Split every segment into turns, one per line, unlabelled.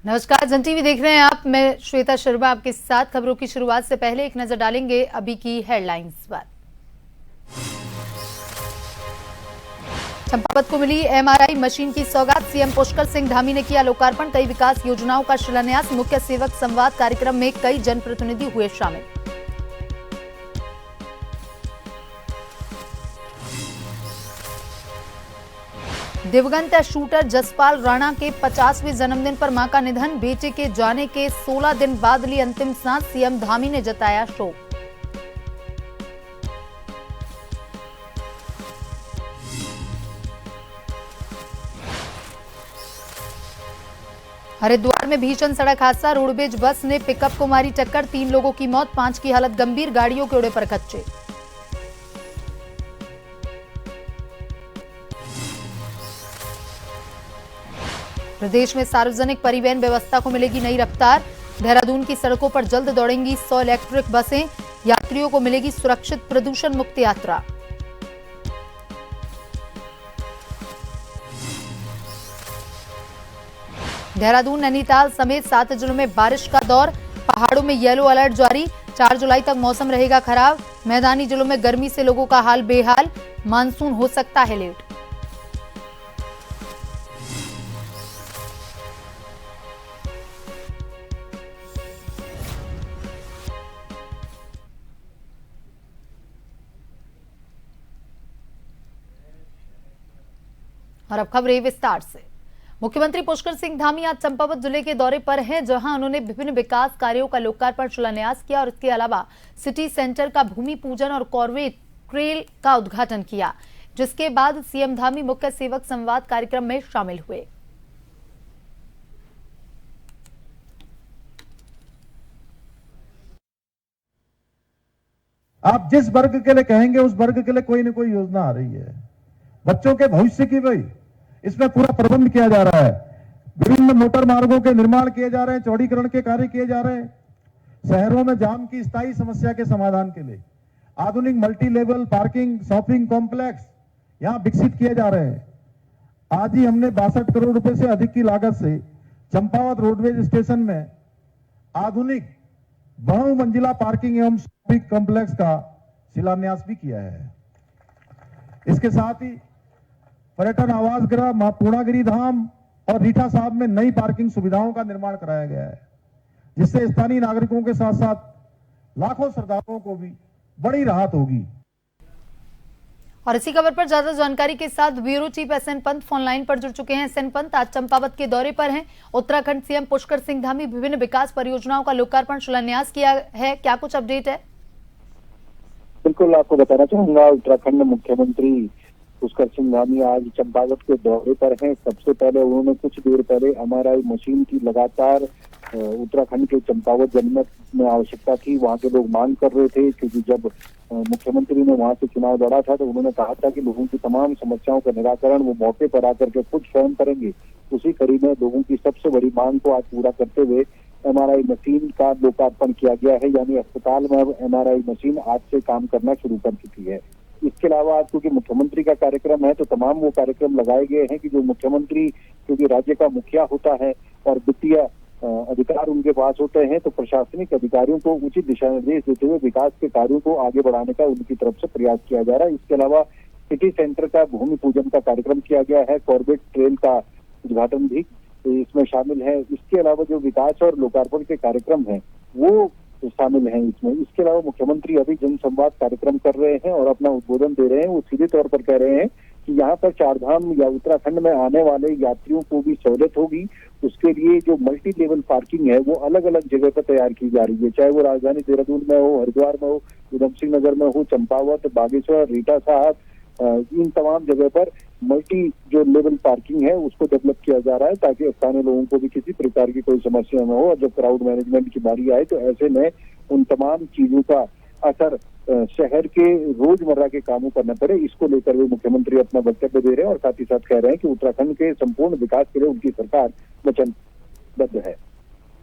नमस्कार, जन टीवी देख रहे हैं आप। मैं श्वेता शर्मा आपके साथ। खबरों की शुरुआत से पहले एक नजर डालेंगे अभी की हेडलाइंस पर। चंपावत को मिली एमआरआई मशीन की सौगात, सीएम पुष्कर सिंह धामी ने किया लोकार्पण। कई विकास योजनाओं का शिलान्यास। मुख्य सेवक संवाद कार्यक्रम में कई जनप्रतिनिधि हुए शामिल। दिवंगत शूटर जसपाल राणा के 50वें जन्मदिन पर मां का निधन। बेटे के जाने के 16 दिन बाद ली अंतिम सांस। सीएम धामी ने जताया शोक। हरिद्वार में भीषण सड़क हादसा। रोडवेज बस ने पिकअप को मारी टक्कर। 3 लोगों की मौत, 5 की हालत गंभीर। गाड़ियों के उड़े परखच्चे। प्रदेश में सार्वजनिक परिवहन व्यवस्था को मिलेगी नई रफ्तार। देहरादून की सड़कों पर जल्द दौड़ेंगी 100 इलेक्ट्रिक बसें। यात्रियों को मिलेगी सुरक्षित प्रदूषण मुक्त यात्रा। देहरादून, नैनीताल समेत 7 जिलों में बारिश का दौर। पहाड़ों में येलो अलर्ट जारी। 4 जुलाई तक मौसम रहेगा खराब। मैदानी जिलों में गर्मी से लोगों का हाल बेहाल। मानसून हो सकता है लेट। और अब खबरें विस्तार से। मुख्यमंत्री पुष्कर सिंह धामी आज चंपावत जिले के दौरे पर हैं, जहां उन्होंने विभिन्न विकास कार्यों का लोकार्पण शिलान्यास किया और इसके अलावा सिटी सेंटर का भूमि पूजन और कॉर्बेट ट्रेल का उद्घाटन किया, जिसके बाद सीएम धामी मुख्य सेवक संवाद कार्यक्रम में शामिल हुए।
आप जिस वर्ग के लिए कहेंगे उस वर्ग के लिए कोई न कोई योजना आ रही है। बच्चों के भविष्य की भी इसमें पूरा प्रबंध किया जा रहा है। विभिन्न मोटर मार्गों के निर्माण किए जा रहे हैं, चौड़ीकरण के कार्य किए जा रहे हैं। शहरों में जाम की स्थायी समस्या के समाधान के लिए आधुनिक multi level parking shopping complex यहां विकसित किए जा रहे हैं। आज ही हमने 62 करोड़ रुपए से अधिक की लागत से चंपावत रोडवेज स्टेशन में आधुनिक बहुमंजिला पार्किंग एवं शॉपिंग कॉम्प्लेक्स का शिलान्यास भी किया है। इसके साथ ही पर्यटन आवास गृह, पूर्णागिरी धाम और रीठा साहब में नई पार्किंग सुविधाओं का निर्माण कराया गया है, जिससे स्थानीय नागरिकों के साथ साथ लाखों श्रद्धालुओं को भी बड़ी राहत होगी।
और इसी खबर पर ज्यादा जानकारी के साथ bureau chief SN Pant phone line पर जुड़ चुके हैं। एसएन पंत, आज चंपावत के दौरे पर हैं। उत्तराखंड सीएम पुष्कर सिंह धामी विभिन्न विकास परियोजनाओं का लोकार्पण शिलान्यास किया है, क्या कुछ अपडेट है?
बिल्कुल, आपको बताना चाहूंगा, उत्तराखंड मुख्यमंत्री पुष्कर सिंह धामी आज चंपावत के दौरे पर हैं। सबसे पहले उन्होंने कुछ देर पहले एमआरआई मशीन की लगातार उत्तराखंड के चंपावत जनपद में आवश्यकता थी, वहां के लोग मांग कर रहे थे, क्योंकि जब मुख्यमंत्री ने वहां से चुनाव लड़ा था तो उन्होंने कहा था कि लोगों की तमाम समस्याओं का निराकरण वो मौके पर आकर के खुद स्वयं करेंगे। उसी कड़ी में लोगों की सबसे बड़ी मांग को आज पूरा करते हुए एमआरआई मशीन का लोकार्पण किया गया है। यानी अस्पताल में अब एमआरआई मशीन आज से काम करना शुरू कर चुकी है। इसके अलावा आज क्योंकि मुख्यमंत्री का कार्यक्रम है तो तमाम वो कार्यक्रम लगाए गए हैं कि जो मुख्यमंत्री क्योंकि राज्य का मुखिया होता है और वित्तीय अधिकार उनके पास होते हैं, तो प्रशासनिक अधिकारियों को उचित दिशा निर्देश देते हुए विकास के कार्यों को आगे बढ़ाने का उनकी तरफ से प्रयास किया जा रहा है। इसके अलावा सिटी सेंटर का भूमि पूजन का कार्यक्रम किया गया है। कॉर्बेट ट्रेल का उद्घाटन भी इसमें शामिल है। इसके अलावा जो विकास और लोकार्पण के कार्यक्रम है वो शामिल हैं इसमें। इसके अलावा मुख्यमंत्री अभी जनसंवाद कार्यक्रम कर रहे हैं और अपना उद्बोधन दे रहे हैं। वो सीधे तौर पर कह रहे हैं कि यहाँ पर चारधाम या उत्तराखंड में आने वाले यात्रियों को भी सहूलियत होगी। उसके लिए जो मल्टी लेवल पार्किंग है वो अलग अलग जगह पर तैयार की जा रही है, चाहे वो राजधानी देहरादून में हो, हरिद्वार में हो, उधम सिंह नगर में हो, चंपावत, बागेश्वर, रीठा साहब, इन तमाम जगह पर मल्टी जो लेवल पार्किंग है उसको डेवलप किया जा रहा है, ताकि स्थानीय लोगों को भी किसी प्रकार की कोई समस्या न हो। और जब क्राउड मैनेजमेंट की बारी आए तो ऐसे में उन तमाम चीजों का असर शहर के रोजमर्रा के कामों पर न पड़े, इसको लेकर भी मुख्यमंत्री अपना वक्तव्य दे रहे हैं और साथ ही साथ कह रहे हैं कि उत्तराखंड के संपूर्ण विकास के लिए उनकी सरकार वचनबद्ध है।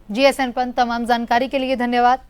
जी एसएन पंत, तमाम जानकारी के लिए धन्यवाद।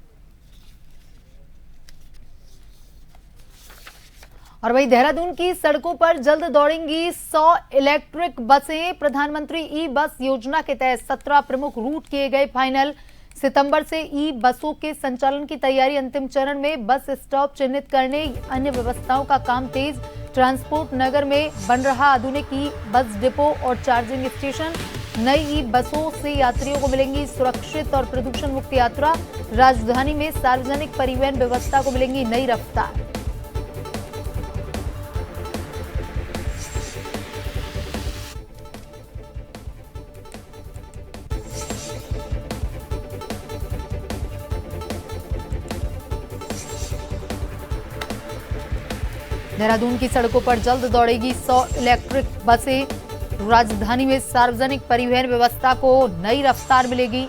और वहीं देहरादून की सड़कों पर जल्द दौड़ेंगी 100 इलेक्ट्रिक बसें। प्रधानमंत्री ई बस योजना के तहत 17 प्रमुख रूट किए गए फाइनल। सितंबर से ई बसों के संचालन की तैयारी अंतिम चरण में। बस स्टॉप चिन्हित करने, अन्य व्यवस्थाओं का काम तेज। ट्रांसपोर्ट नगर में बन रहा आधुनिक ई बस डिपो और चार्जिंग स्टेशन। नई ई बसों से यात्रियों को मिलेंगी सुरक्षित और प्रदूषण मुक्त यात्रा। राजधानी में सार्वजनिक परिवहन व्यवस्था को मिलेंगी नई रफ्तार। देहरादून की सड़कों पर जल्द दौड़ेगी 100 इलेक्ट्रिक बसें। राजधानी में सार्वजनिक परिवहन व्यवस्था को नई रफ्तार मिलेगी।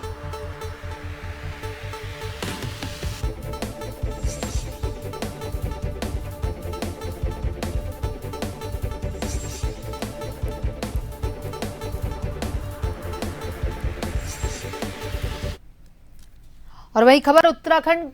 और वही खबर उत्तराखंड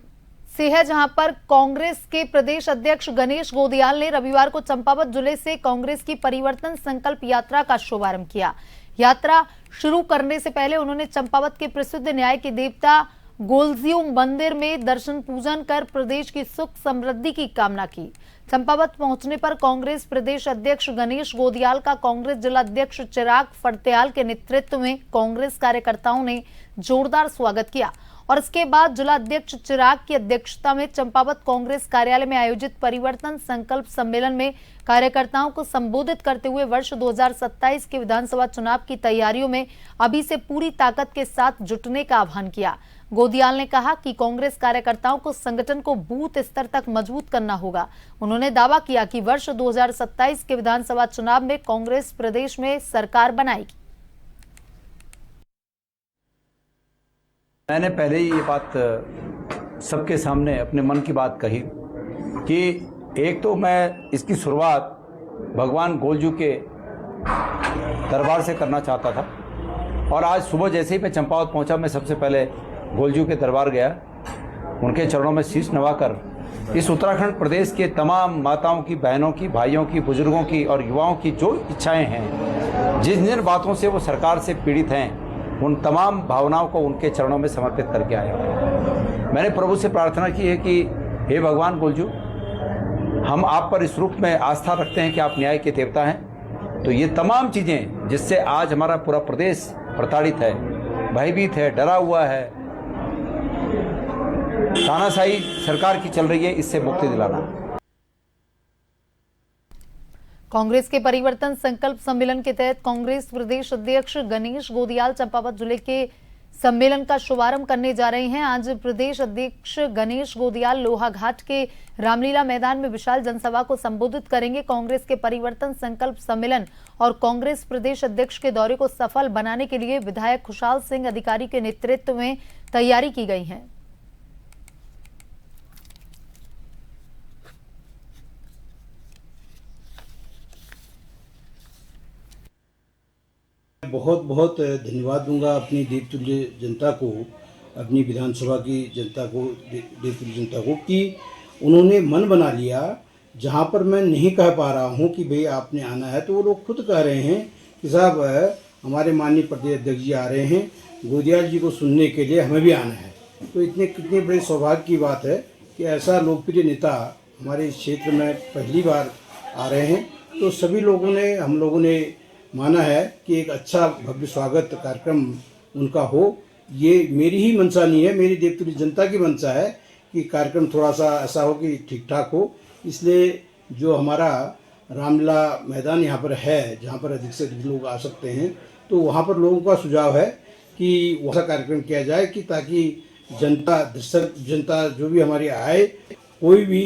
से है, जहां पर कांग्रेस के प्रदेश अध्यक्ष गणेश गोदियाल ने रविवार को चंपावत जिले से कांग्रेस की परिवर्तन संकल्प यात्रा का शुभारंभ किया। यात्रा शुरू करने से पहले उन्होंने चंपावत के प्रसिद्ध न्याय के देवता गोलजियू मंदिर में दर्शन पूजन कर प्रदेश की सुख समृद्धि की कामना की। चंपावत पहुंचने पर कांग्रेस प्रदेश अध्यक्ष गणेश गोदियाल का कांग्रेस जिला अध्यक्ष चिराग फड़त्याल के नेतृत्व में कांग्रेस कार्यकर्ताओं ने जोरदार स्वागत किया और इसके बाद जिला अध्यक्ष चिराग की अध्यक्षता में चंपावत कांग्रेस कार्यालय में आयोजित परिवर्तन संकल्प सम्मेलन में कार्यकर्ताओं को संबोधित करते हुए वर्ष 2027 के विधानसभा चुनाव की तैयारियों में अभी से पूरी ताकत के साथ जुटने का आह्वान किया। गोदियाल ने कहा कि कांग्रेस कार्यकर्ताओं को संगठन को बूथ स्तर तक मजबूत करना होगा। उन्होंने दावा किया कि वर्ष 2027 के विधानसभा चुनाव में कांग्रेस प्रदेश में सरकार बनाएगी।
मैंने पहले ही ये बात सबके सामने अपने मन की बात कही कि एक तो मैं इसकी शुरुआत भगवान गोलजू के दरबार से करना चाहता था और आज सुबह जैसे ही मैं चंपावत पहुंचा, मैं सबसे पहले गोलजू के दरबार गया, उनके चरणों में शीश नवाकर इस उत्तराखंड प्रदेश के तमाम माताओं की, बहनों की, भाइयों की, बुजुर्गों की और युवाओं की जो इच्छाएं हैं, जिन जिन बातों से वो सरकार से पीड़ित हैं, उन तमाम भावनाओं को उनके चरणों में समर्पित करके आया। मैंने प्रभु से प्रार्थना की है कि हे भगवान गोलजू, हम आप पर इस रूप में आस्था रखते हैं कि आप न्याय के देवता हैं। तो ये तमाम चीज़ें जिससे आज हमारा पूरा प्रदेश प्रताड़ित है, भयभीत है, डरा हुआ है, तानाशाही सरकार की चल रही है, इससे मुक्ति दिलाना।
कांग्रेस के परिवर्तन संकल्प सम्मेलन के तहत कांग्रेस प्रदेश अध्यक्ष गणेश गोदियाल चंपावत जिले के सम्मेलन का शुभारंभ करने जा रहे हैं। आज प्रदेश अध्यक्ष गणेश गोदियाल लोहाघाट के रामलीला मैदान में विशाल जनसभा को संबोधित करेंगे। कांग्रेस के परिवर्तन संकल्प सम्मेलन और कांग्रेस प्रदेश अध्यक्ष के दौरे को सफल बनाने के लिए विधायक खुशहाल सिंह अधिकारी के नेतृत्व में तैयारी की गई है।
बहुत बहुत धन्यवाद दूंगा अपनी देवतुल्य जनता को, अपनी विधानसभा की जनता को, देवतुल्य जनता को, कि उन्होंने मन बना लिया। जहां पर मैं नहीं कह पा रहा हूं कि भाई आपने आना है, तो वो लोग खुद कह रहे हैं कि साहब हमारे माननीय प्रदेश अध्यक्ष जी आ रहे हैं, गोदियाल जी को सुनने के लिए हमें भी आना है। तो कितने बड़े सौभाग्य की बात है कि ऐसा लोकप्रिय नेता हमारे इस क्षेत्र में पहली बार आ रहे हैं। तो सभी लोगों ने, हम लोगों ने माना है कि एक अच्छा भव्य स्वागत कार्यक्रम उनका हो। ये मेरी ही मंशा नहीं है, मेरी देवतुल्य जनता की मंशा है कि कार्यक्रम थोड़ा सा ऐसा हो कि ठीक ठाक हो। इसलिए जो हमारा रामलीला मैदान यहाँ पर है, जहाँ पर अधिक से अधिक लोग आ सकते हैं, तो वहाँ पर लोगों का सुझाव है कि वैसा कार्यक्रम किया जाए कि ताकि जनता जो भी हमारी आए, कोई भी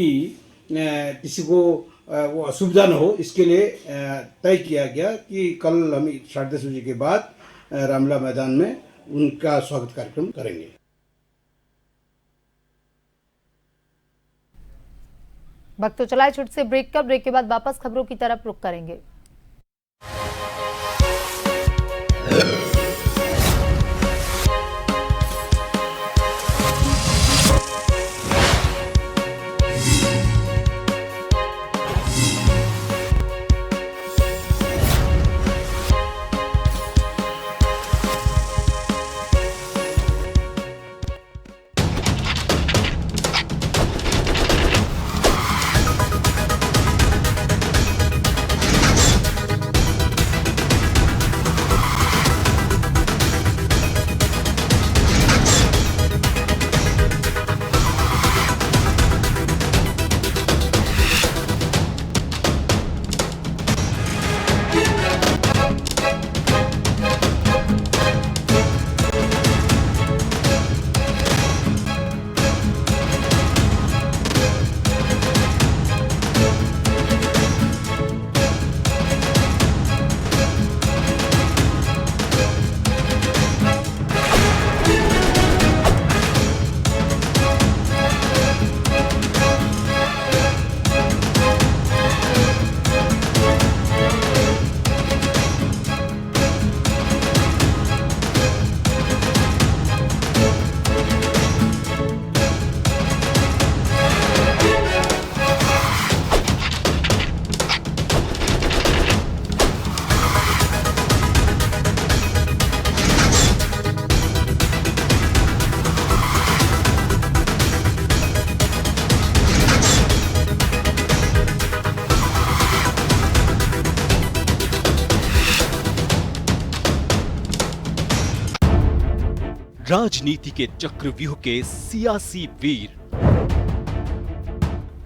किसी को वो असुविधा न हो। इसके लिए तय किया गया कि कल हम 10:30 बजे के बाद रामलीला मैदान में उनका स्वागत कार्यक्रम करेंगे।
वक्त तो चला है छुट से ब्रेक का। ब्रेक के बाद वापस खबरों की तरफ रुख करेंगे।
राजनीति के चक्रव्यूह के सियासी वीर,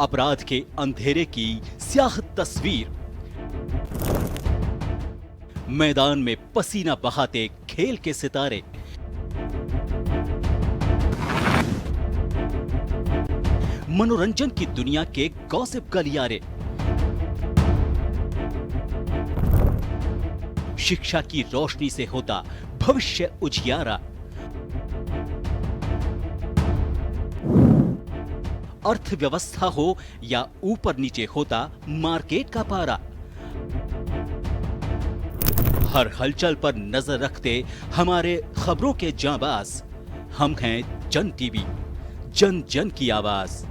अपराध के अंधेरे की स्याह तस्वीर, मैदान में पसीना बहाते खेल के सितारे, मनोरंजन की दुनिया के गॉसिप गलियारे, शिक्षा की रोशनी से होता भविष्य उजियारा, अर्थव्यवस्था हो या ऊपर नीचे होता मार्केट का पारा, हर हलचल पर नजर रखते हमारे खबरों के जांबाज। हम हैं जन टीवी, जन जन की आवाज।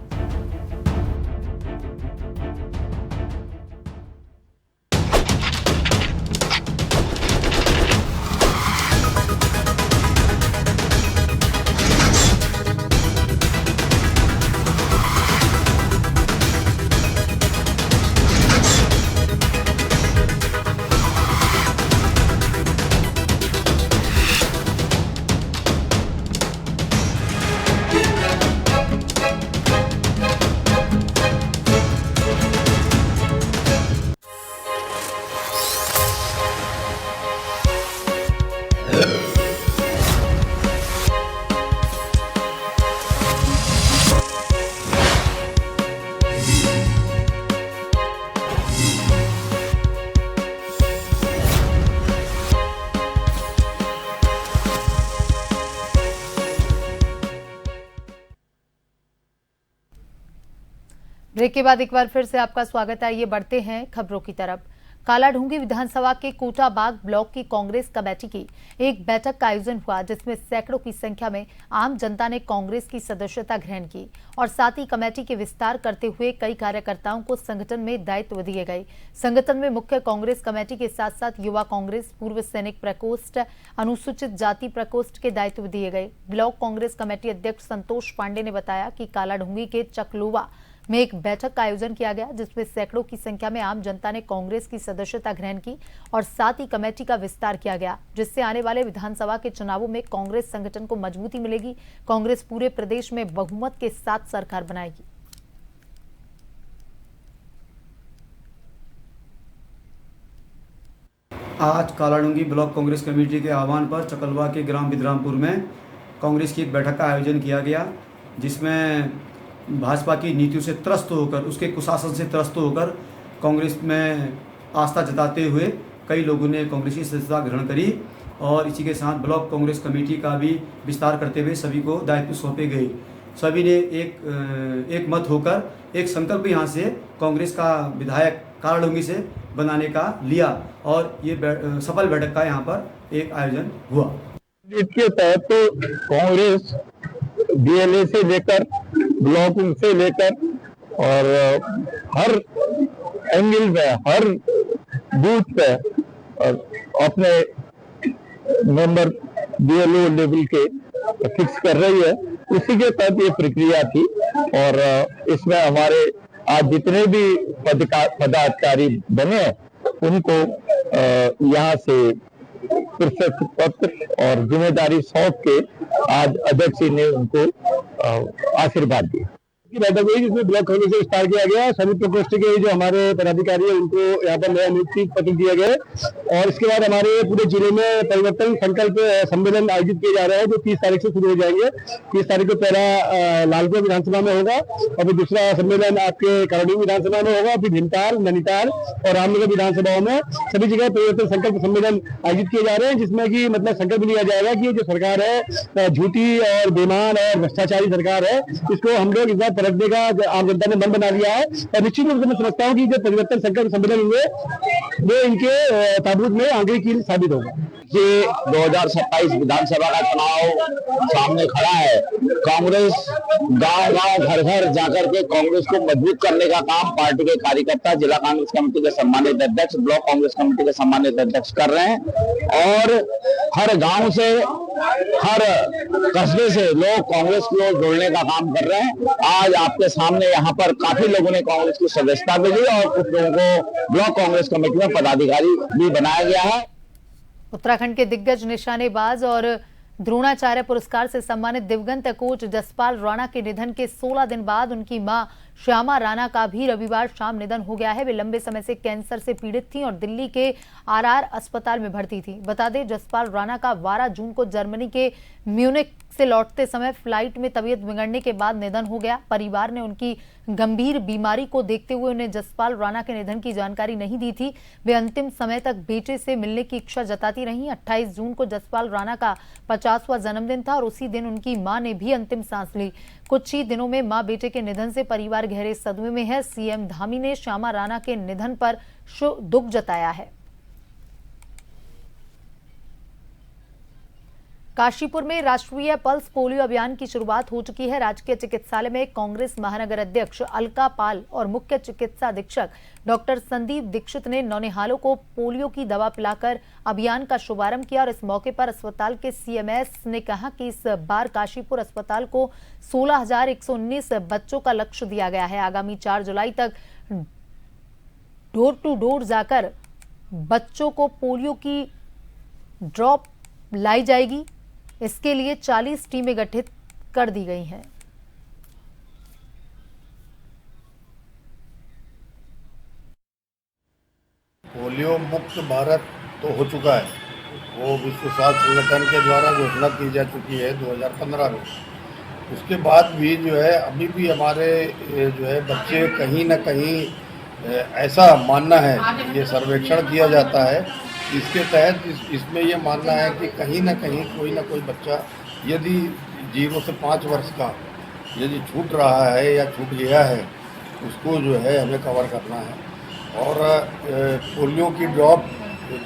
ब्रेक के बाद एक बार फिर से आपका स्वागत है। ये बढ़ते हैं खबरों की तरफ। कालाढूंगी विधानसभा के कोटाबाग ब्लॉक की कांग्रेस कमेटी की एक बैठक का आयोजन हुआ, जिसमें सैकड़ों की संख्या में आम जनता ने कांग्रेस की सदस्यता ग्रहण की और साथ ही कमेटी के विस्तार करते हुए कई कार्यकर्ताओं को संगठन में दायित्व दिए गए। संगठन में मुख्य कांग्रेस कमेटी के साथ साथ युवा कांग्रेस, पूर्व सैनिक प्रकोष्ठ, अनुसूचित जाति प्रकोष्ठ के दायित्व दिए गए। ब्लॉक कांग्रेस कमेटी अध्यक्ष संतोष पांडे ने बताया कि कालाढूंगी के चकलोवा में एक बैठक का आयोजन किया गया, जिसमें सैकड़ों की संख्या में आम जनता ने कांग्रेस की सदस्यता ग्रहण की और साथ ही कमेटी का विस्तार किया गया, जिससे आने वाले विधानसभा के चुनावों में कांग्रेस संगठन को मजबूती मिलेगी। कांग्रेस पूरे प्रदेश में बहुमत के साथ सरकार बनाएगी।
आज कालाढूंगी ब्लॉक कांग्रेस कमेटी के आह्वान पर चकलवा के ग्राम बिदरामपुर में कांग्रेस की एक बैठक का आयोजन किया गया, जिसमें भाजपा की नीतियों से त्रस्त होकर, उसके कुशासन से त्रस्त होकर कांग्रेस में आस्था जताते हुए कई लोगों ने कांग्रेस की सदस्यता ग्रहण करी और इसी के साथ ब्लॉक कांग्रेस कमेटी का भी विस्तार करते हुए सभी को दायित्व सौंपे गए। सभी ने एक मत होकर एक संकल्प यहाँ से कांग्रेस का विधायक कालाढूंगी से बनाने का लिया और ये सफल बैठक का यहाँ पर एक आयोजन हुआ।
इसके तहत तो कांग्रेस डीएलए से लेकर ब्लॉक से लेकर और हर एंगल में, हर बूथ पे अपने मेंबर डीएलओ लेवल के फिक्स कर रही है। उसी के तहत ये प्रक्रिया थी और इसमें हमारे आज जितने भी पदाधिकारी बने उनको यहाँ से प्रशस्ति पत्र और जिम्मेदारी सौंप के आज अध्यक्ष जी ने उनको आशीर्वाद दिया। बैठक हुई जिसमें ब्लॉक कांग्रेस से विस्तार किया गया। सभी प्रकोष्ठ के जो हमारे पदाधिकारी है उनको यहाँ पर नया नियुक्ति पत्र दिए गए और इसके बाद हमारे पूरे जिले में परिवर्तन संकल्प सम्मेलन आयोजित किए जा रहे हैं, जो 30 तारीख से शुरू हो जाएंगे। 30 तारीख को पहला लालपुर विधानसभा में होगा और फिर दूसरा सम्मेलन आपके कालाढूंगी विधानसभा में होगा, फिर भीमताल, नैनीताल और रामनगर विधानसभाओं में सभी जगह परिवर्तन संकल्प सम्मेलन आयोजित किए जा रहे हैं, जिसमें कि मतलब संकल्प लिया जाएगा कि जो सरकार है झूठी और बेईमान और भ्रष्टाचारी सरकार है, इसको हम लोग इस बार परखने का आम जनता ने मन बना लिया है और निश्चित रूप से मैं समझता हूँ कि जो परिवर्तन संकल्प सम्मेलन हुए वो इनके ताबूत में आगे की साबित होगा।
ये 2027 विधानसभा का चुनाव सामने खड़ा है। कांग्रेस गांव-गांव, घर-घर जाकर के कांग्रेस को मजबूत करने का काम पार्टी के कार्यकर्ता, जिला कांग्रेस कमेटी के सम्मानित अध्यक्ष, ब्लॉक कांग्रेस कमेटी के सम्मानित अध्यक्ष कर रहे हैं और हर गांव से, हर कस्बे से लोग कांग्रेस को जोड़ने का काम कर रहे हैं। आज आपके सामने यहाँ पर काफी लोगों ने कांग्रेस की सदस्यता मिली और कुछ लोगों को ब्लॉक कांग्रेस कमेटी में पदाधिकारी भी बनाया गया है।
उत्तराखंड के दिग्गज निशानेबाज और द्रोणाचार्य पुरस्कार से सम्मानित दिवंगत कोच जसपाल राणा के निधन के 16 दिन बाद उनकी मां श्यामा राणा का भी रविवार शाम निधन हो गया है। वे लंबे समय से कैंसर से पीड़ित थीं और दिल्ली के आरआर अस्पताल में भर्ती थी। बता दें, जसपाल राणा का 12 जून को जर्मनी के म्यूनिख से लौटते समय फ्लाइट में तबीयत बिगड़ने के बाद निधन हो गया। परिवार ने उनकी गंभीर बीमारी को देखते हुए उन्हें जसपाल राणा के निधन की जानकारी नहीं दी थी। वे अंतिम समय तक बेटे से मिलने की इच्छा जताती रहीं। 28 जून को जसपाल राणा का 50वां जन्मदिन था और उसी दिन उनकी मां ने भी अंतिम सांस ली। कुछ ही दिनों में मां बेटे के निधन से परिवार गहरे सदमे में है। सीएम धामी ने श्यामा राणा के निधन पर दुख जताया है। काशीपुर में राष्ट्रीय पल्स पोलियो अभियान की शुरुआत हो चुकी है। राजकीय चिकित्सालय में कांग्रेस महानगर अध्यक्ष अलका पाल और मुख्य चिकित्सा अधीक्षक डॉक्टर संदीप दीक्षित ने नौनिहालों को पोलियो की दवा पिलाकर अभियान का शुभारंभ किया और इस मौके पर अस्पताल के सीएमएस ने कहा कि इस बार काशीपुर अस्पताल को 16,119 बच्चों का लक्ष्य दिया गया है। आगामी 4 जुलाई तक डोर टू डोर जाकर बच्चों को पोलियो की ड्रॉप लाई जाएगी। इसके लिए 40 टीमें गठित कर दी गई हैं।
पोलियो मुक्त भारत तो हो चुका है, वो विश्व स्वास्थ्य संगठन के द्वारा घोषणा की जा चुकी है 2015 में। उसके बाद भी जो है अभी भी हमारे जो है बच्चे कहीं ना कहीं ऐसा मानना है, ये सर्वेक्षण किया जाता है, इसके तहत इसमें यह मानना है कि कहीं ना कहीं कोई ना कोई बच्चा यदि 0 से 5 वर्ष का यदि छूट रहा है या छूट गया है, उसको जो है हमें कवर करना है। और पोलियो की ड्रॉप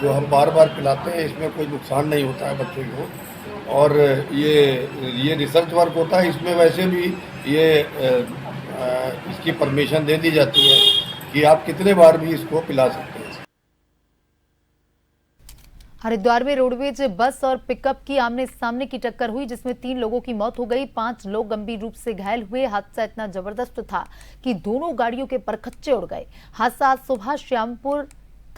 जो हम बार बार पिलाते हैं, इसमें कोई नुकसान नहीं होता है बच्चे को। और ये रिसर्च वर्क होता है, इसमें वैसे भी ये इसकी परमिशन दे दी जाती है कि आप कितने बार भी इसको पिला सकते हैं।
हरिद्वार में रोडवेज बस और पिकअप की आमने सामने की टक्कर हुई, जिसमें 3 लोगों की मौत हो गई, 5 लोग गंभीर रूप से घायल हुए। हादसा इतना जबरदस्त था कि दोनों गाड़ियों के परखच्चे उड़ गए। हादसा आज सुबह श्यामपुर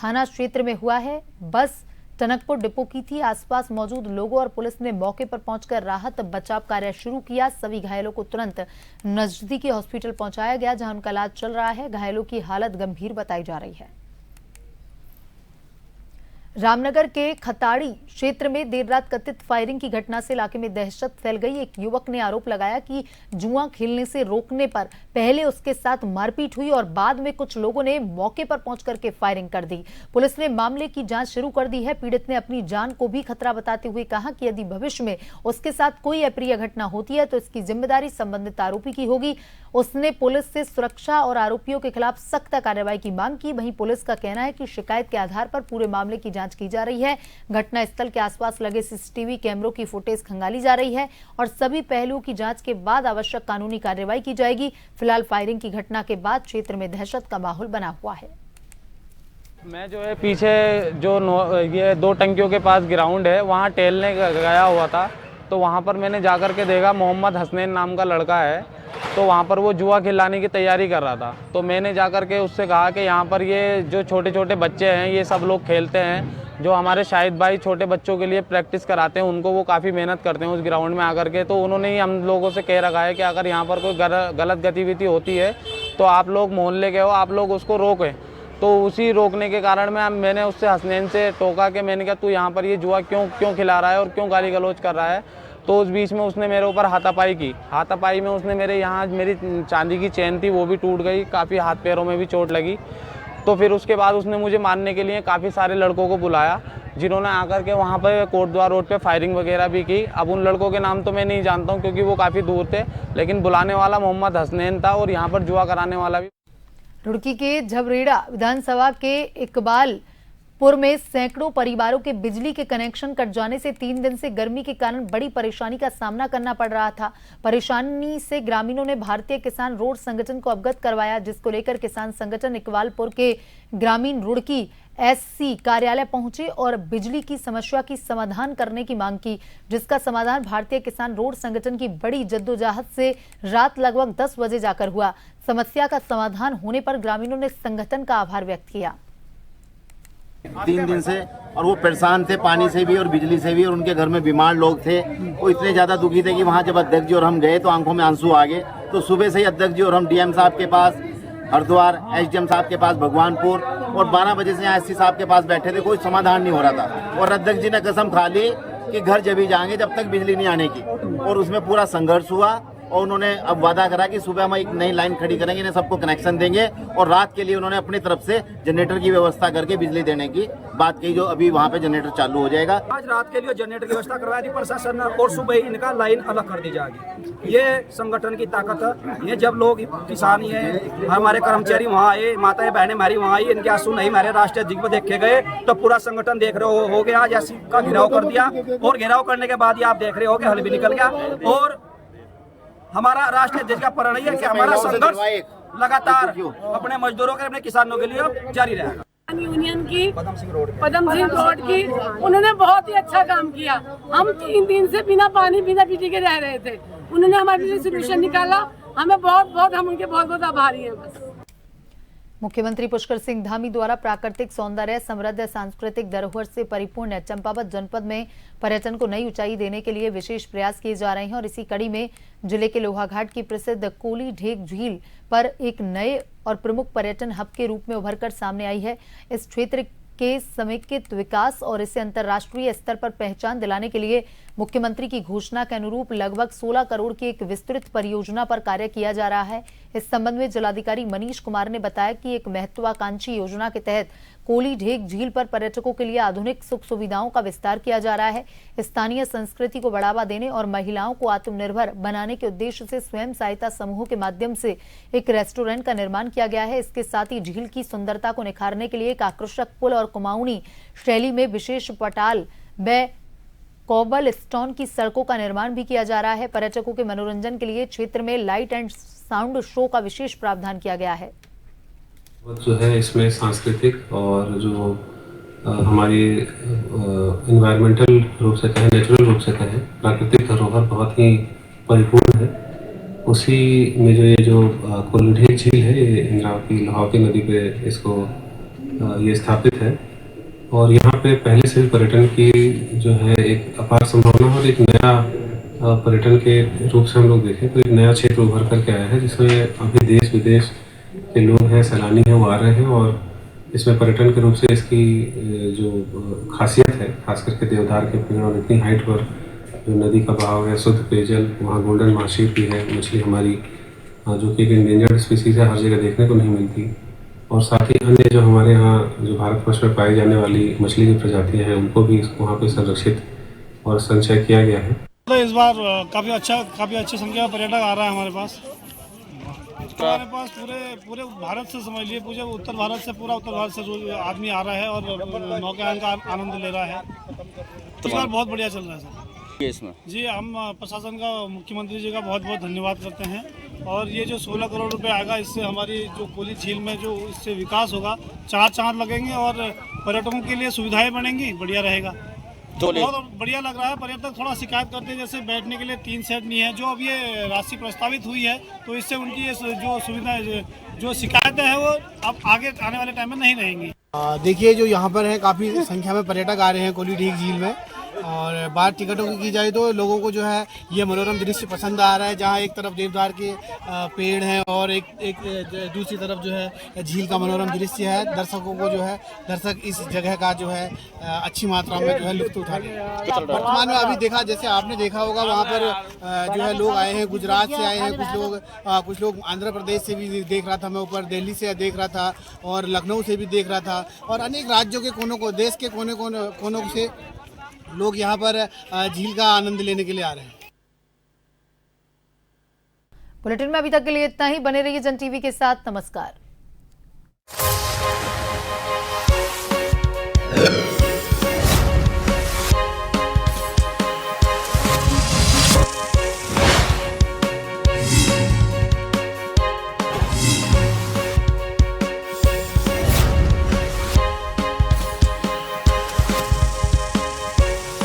थाना क्षेत्र में हुआ है। बस टनकपुर डिपो की थी। आसपास मौजूद लोगों और पुलिस ने मौके पर पहुंचकर राहत बचाव कार्य शुरू किया। सभी घायलों को तुरंत नजदीकी हॉस्पिटल पहुंचाया गया, जहां उनका इलाज चल रहा है। घायलों की हालत गंभीर बताई जा रही है। रामनगर के खताड़ी क्षेत्र में देर रात कथित फायरिंग की घटना से इलाके में दहशत फैल गई। एक युवक ने आरोप लगाया कि जुआ खेलने से रोकने पर पहले उसके साथ मारपीट हुई और बाद में कुछ लोगों ने मौके पर पहुंच करके फायरिंग कर दी। पुलिस ने मामले की जांच शुरू कर दी है। पीड़ित ने अपनी जान को भी खतरा बताते हुए कहा कि यदि भविष्य में उसके साथ कोई अप्रिय घटना होती है तो इसकी जिम्मेदारी संबंधित आरोपी की होगी। उसने पुलिस से सुरक्षा और आरोपियों के खिलाफ सख्त कार्रवाई की मांग की। वहीं पुलिस का कहना है कि शिकायत के आधार पर पूरे मामले की जांच की जा रही है। घटना स्थल के आसपास लगे सीसीटीवी कैमरों की फुटेज खंगाली जा रही है और सभी पहलुओं की जांच के बाद आवश्यक कानूनी कार्रवाई की जाएगी। फिलहाल फायरिंग की घटना के बाद क्षेत्र में दहशत का माहौल बना हुआ है।
मैं जो है पीछे जो ये 2 टंकियों के पास ग्राउंड है, वहाँ टहलने गया हुआ था, तो वहाँ पर मैंने जाकर के देखा मोहम्मद हसनैन नाम का लड़का है, तो वहाँ पर वो जुआ खिलाने की तैयारी कर रहा था। तो मैंने जाकर के उससे कहा कि यहाँ पर ये जो छोटे छोटे बच्चे हैं ये सब लोग खेलते हैं, जो हमारे शाहिद भाई छोटे बच्चों के लिए प्रैक्टिस कराते हैं, उनको वो काफ़ी मेहनत करते हैं उस ग्राउंड में आकर के। तो उन्होंने ही हम लोगों से कह रखा है कि अगर यहाँ पर कोई गलत गतिविधि होती है तो आप लोग मोहल्ले के हो, आप लोग उसको रोकें। तो उसी रोकने के कारण मैंने उससे हसनैन से टोका कि मैंने कहा तू यहाँ पर ये जुआ क्यों खिला रहा है और क्यों गाली गलौज कर रहा है। तो उस बीच में उसने मेरे ऊपर हाथापाई की। हाथापाई में उसने मेरे यहाँ मेरी चांदी की चेन थी वो भी टूट गई, काफ़ी हाथ पैरों में भी चोट लगी। तो फिर उसके बाद उसने मुझे मारने के लिए काफ़ी सारे लड़कों को बुलाया, जिन्होंने आकर के वहाँ पर कोटद्वार रोड पे फायरिंग वगैरह भी की। अब उन लड़कों के नाम तो मैं नहीं जानता हूँ क्योंकि वो काफ़ी दूर थे, लेकिन बुलाने वाला मोहम्मद हसनैन था और यहाँ पर जुआ कराने वाला भी।
रुड़की के झबरेड़ा विधानसभा के इकबालपुर में सैकड़ों परिवारों के बिजली के कनेक्शन कट जाने से 3 दिन से गर्मी के कारण बड़ी परेशानी का सामना करना पड़ रहा था। परेशानी से ग्रामीणों ने भारतीय किसान रोड संगठन को अवगत करवाया, जिसको लेकर किसान संगठन इकबालपुर के ग्रामीण रुड़की एससी कार्यालय पहुंचे और बिजली की समस्या की समाधान करने की मांग की, जिसका समाधान भारतीय किसान रोड संगठन की बड़ी जद्दोजहद से रात लगभग 10 बजे जाकर हुआ। समस्या का समाधान होने पर ग्रामीणों ने संगठन का आभार व्यक्त किया।
3 दिन से, और वो परेशान थे पानी से भी और बिजली से भी, और उनके घर में बीमार लोग थे। वो इतने ज़्यादा दुखी थे कि वहाँ जब अध्यक्ष जी और हम गए तो आंखों में आंसू आ गए। तो सुबह से ही अध्यक्ष जी और हम डीएम साहब के पास हरिद्वार, एसडीएम साहब के पास भगवानपुर, और 12 बजे से यहाँ एससी साहब के पास बैठे थे, कोई समाधान नहीं हो रहा था। और अध्यक्ष जी ने कसम खा ली कि घर जब ही जाएंगे जब तक बिजली नहीं आने की, और उसमें पूरा संघर्ष हुआ। और उन्होंने अब वादा करा कि सुबह हम एक नई लाइन खड़ी करेंगे, इन्हें सबको कनेक्शन देंगे, और रात के लिए उन्होंने अपनी तरफ से जनरेटर की व्यवस्था करके बिजली देने की बात कही, जो अभी वहाँ पे जनरेटर चालू हो जाएगा।
आज रात के लिए जनरेटर की व्यवस्था करवा दी प्रशासन ने, और सुबह ही इनका लाइन अलग कर दी जाएगी। ये संगठन की ताकत है। ये जब लोग किसान है, हमारे कर्मचारी वहाँ आए, माताएं बहनें हमारी वहाँ आई, इनके आंसू नहीं हमारे राष्ट्रीय अध्यक्ष को देखे गए, तो पूरा संगठन देख रहे हो गया, जैसे का घेराव कर दिया, और घेराव करने के बाद ही आप देख रहे हो कि हल भी निकल गया। और हमारा राष्ट्रीय अध्यक्ष का प्रण है कि हमारा संघर्ष लगातार अपने मजदूरों के, अपने किसानों के लिए जारी रहेगा।
यूनियन की पदम सिंह रोड की उन्होंने बहुत ही अच्छा काम किया। हम 3 दिन से बिना पानी बिना बिजली के रह रहे थे, उन्होंने हमारे लिए सोल्यूशन निकाला। हमें हम उनके बहुत आभारी हैं। बस
मुख्यमंत्री पुष्कर सिंह धामी द्वारा प्राकृतिक सौंदर्य, समृद्ध सांस्कृतिक धरोहर से परिपूर्ण चंपावत जनपद में पर्यटन को नई ऊंचाई देने के लिए विशेष प्रयास किए जा रहे हैं। और इसी कड़ी में जिले के लोहाघाट की प्रसिद्ध कोली ढेक झील पर एक नए और प्रमुख पर्यटन हब के रूप में उभरकर सामने आई है। इस क्षेत्र के समेकित विकास और इसे अंतर्राष्ट्रीय स्तर पर पहचान दिलाने के लिए मुख्यमंत्री की घोषणा के अनुरूप लगभग 16 करोड़ की एक विस्तृत परियोजना पर कार्य किया जा रहा है। इस संबंध में जिलाधिकारी मनीष कुमार ने बताया कि एक महत्वाकांक्षी योजना के तहत कोली ढेक झील पर पर्यटकों के लिए आधुनिक सुख सुविधाओं का विस्तार किया जा रहा है। स्थानीय संस्कृति को बढ़ावा देने और महिलाओं को आत्मनिर्भर बनाने के उद्देश्य से स्वयं सहायता समूह के माध्यम से एक रेस्टोरेंट का निर्माण किया गया है। इसके साथ ही झील की सुंदरता को निखारने के लिए एक आकर्षक पुल और कुमाऊनी शैली में विशेष पटाल व कोबल स्टोन की सड़कों का निर्माण भी किया जा रहा है। पर्यटकों के मनोरंजन के लिए क्षेत्र में लाइट एंड साउंड शो का विशेष प्रावधान किया गया है।
जो है इसमें सांस्कृतिक और जो हमारी एनवायरमेंटल रूप से कहें, नेचुरल रूप से कहें, प्राकृतिक धरोहर बहुत ही परिपूर्ण है। उसी में जो कोली ढेक झील है, ये इंद्रावती लाहौटी नदी पे इसको ये स्थापित है। और यहाँ पे पहले से भी पर्यटन की जो है एक अपार संभावना, और एक नया पर्यटन के रूप से हम लोग देखें तो एक नया क्षेत्र उभर करके आया है, जिसमें अभी देश विदेश के लोग हैं, सैलानी हैं, वो आ रहे हैं। और इसमें पर्यटन के रूप से इसकी जो खासियत है, खास करके देवदार के पेड़ और इतनी हाइट पर जो नदी का बहाव है, शुद्ध पेयजल, वहाँ गोल्डन माछली भी है, मछली हमारी जो कि एक इंडेंजर्ड स्पीसीज है, हर जगह देखने को नहीं मिलती। और साथ ही अन्य जो हमारे यहाँ जो भारतवर्ष में पाई जाने वाली मछली की प्रजातियाँ हैं, उनको भी वहाँ पे संरक्षित और संचय किया गया है।
तो इस बार काफ़ी अच्छी संख्या में पर्यटक आ रहा है हमारे पास पूरे भारत से, समझ लिए पूरे उत्तर भारत से जो आदमी आ रहा है और नौकायन का आनंद ले रहा है। इस बार बहुत बढ़िया चल रहा है सर इसमें। जी, हम प्रशासन का, मुख्यमंत्री जी का बहुत बहुत धन्यवाद करते हैं। और ये जो 16 करोड़ रुपए आएगा, इससे हमारी जो कोली झील में जो इससे विकास होगा, 4 चांद लगेंगे और पर्यटकों के लिए सुविधाएं बनेंगी, बढ़िया रहेगा। तो बहुत बढ़िया लग रहा है। पर्यटक थोड़ा शिकायत करते हैं, जैसे बैठने के लिए 3 सेट नहीं है। जो अब ये राशि प्रस्तावित हुई है, तो इससे उनकी जो सुविधा, जो शिकायतें हैं, वो अब आगे आने वाले टाइम में नहीं रहेंगी।
देखिए, जो यहाँ पर है काफ़ी संख्या में पर्यटक आ रहे हैं कोली ढेक झील में। और बात टिकटों की जाए तो लोगों को जो है ये मनोरम दृश्य पसंद आ रहा है, जहाँ एक तरफ देवदार के पेड़ हैं और एक दूसरी तरफ जो है झील का मनोरम दृश्य है। दर्शकों को जो है, दर्शक इस जगह का जो है अच्छी मात्रा में जो है लुत्फ उठा रहे हैं। वर्तमान में अभी देखा, जैसे आपने देखा होगा, वहाँ पर जो है लोग आए हैं, गुजरात से आए हैं, कुछ लोग आंध्र प्रदेश से भी देख रहा था मैं, ऊपर दिल्ली से देख रहा था और लखनऊ से भी देख रहा था, और अनेक राज्यों के कोनों को, देश के कोनों से लोग यहाँ पर झील का आनंद लेने के लिए आ रहे हैं।
बुलेटिन में अभी तक के लिए इतना ही। बने रहिए जन टीवी के साथ। नमस्कार।